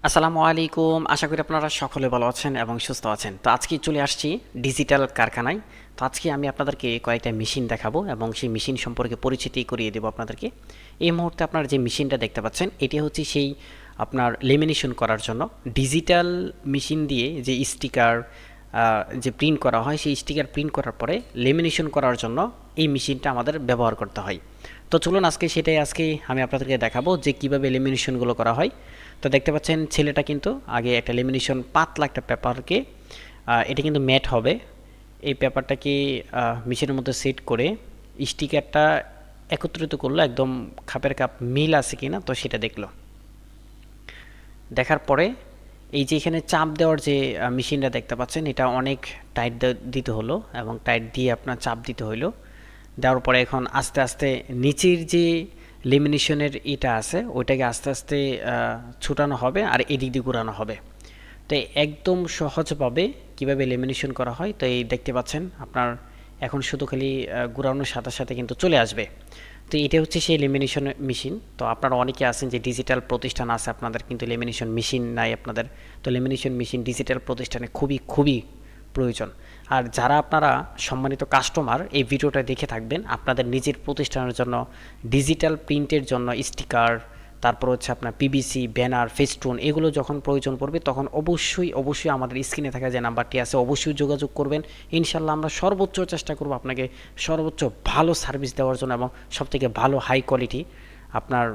আসসালামু আলাইকুম। আশা করি আপনারা সকলে ভালো আছেন এবং সুস্থ আছেন। তো আজকে চলে আসছি ডিজিটাল কারখানায়। তো আজকে আমি আপনাদেরকে কয়েকটা মেশিন দেখাবো এবং সেই মেশিন সম্পর্কে পরিচিতি করিয়ে দেবো আপনাদেরকে। এই মুহূর্তে আপনারা যে মেশিনটা দেখতে পাচ্ছেন এটি হচ্ছে সেই আপনার লেমিনেশন করার জন্য ডিজিটাল মেশিন দিয়ে যে স্টিকার যে প্রিন্ট করা হয় সেই স্টিকার প্রিন্ট করার পরে লেমিনেশন করার জন্য এই মেশিনটা আমাদের ব্যবহার করতে হয়। তো চলুন আজকে আমি আপনাদেরকে দেখাবো যে কীভাবে লেমিনেশনগুলো করা হয়। তো দেখতে পাচ্ছেন ছেলেটা কিন্তু আগে একটা লেমিনেশন পাতলা একটা পেপারকে এটা কিন্তু ম্যাট হবে, এই পেপারটাকে মেশিনের মধ্যে সেট করে স্টিকারটা একত্রিত করলো, একদম খাপের কাপ মিল আছে কিনা তো সেটা দেখলো। দেখার পরে এই যে এখানে চাপ দেওয়ার যে মেশিনটা দেখতে পাচ্ছেন এটা অনেক টাইট দিতে হলো এবং টাইট দিয়ে আপনার চাপ দিতে হইলো। দেওয়ার পরে এখন আস্তে আস্তে নিচের যে লেমিনেশনের এটা আছে ওইটাকে আস্তে আস্তে ছুটানো হবে আর এদিক দিয়ে ঘুরানো হবে। তো একদম সহজভাবে কিভাবে লেমিনেশন করা হয় তো এই দেখতে পাচ্ছেন আপনার এখন শুধু খালি ঘুরানোর সাথে সাথে কিন্তু চলে আসবে। তো এটা হচ্ছে সেই লেমিনেশন মেশিন। তো আপনারা অনেকে আছেন যে ডিজিটাল প্রতিষ্ঠান আছে আপনাদের কিন্তু লেমিনেশন মেশিন নাই আপনাদের। তো লেমিনেশন মেশিন ডিজিটাল প্রতিষ্ঠানে খুবই খুবই প্রয়োজন। আর যারা আপনারা সম্মানিত কাস্টমার এই ভিডিওটা দেখে থাকবেন আপনাদের নিজের প্রতিষ্ঠানের জন্য ডিজিটাল প্রিন্টের জন্য স্টিকার, তারপর হচ্ছে আপনার পিভিসি ব্যানার ফেস্টুন এগুলো যখন প্রয়োজন পড়বে তখন অবশ্যই আমাদের স্ক্রিনে থাকা যে নাম্বারটি আছে অবশ্যই যোগাযোগ করবেন। ইনশাল্লাহ আমরা সর্বোচ্চ চেষ্টা করব আপনাকে সর্বোচ্চ ভালো সার্ভিস দেওয়ার জন্য এবং সবথেকে ভালো হাই কোয়ালিটি আপনার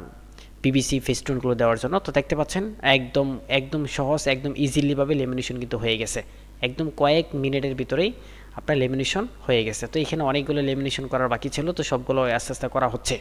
পিভিসি ফেস্টুনগুলো দেওয়ার জন্য। তো দেখতে পাচ্ছেন একদম একদম সহজ একদম ইজিলিভাবে লেমিনেশন কিন্তু হয়ে গেছে, একদম কয়েক মিনিটের ভিতরেই আপনার লেমিনেশন হয়ে গেছে। তো এখানে অনেকগুলো লেমিনেশন করার বাকি ছিল, তো সবগুলো আস্তে আস্তে করা হচ্ছে।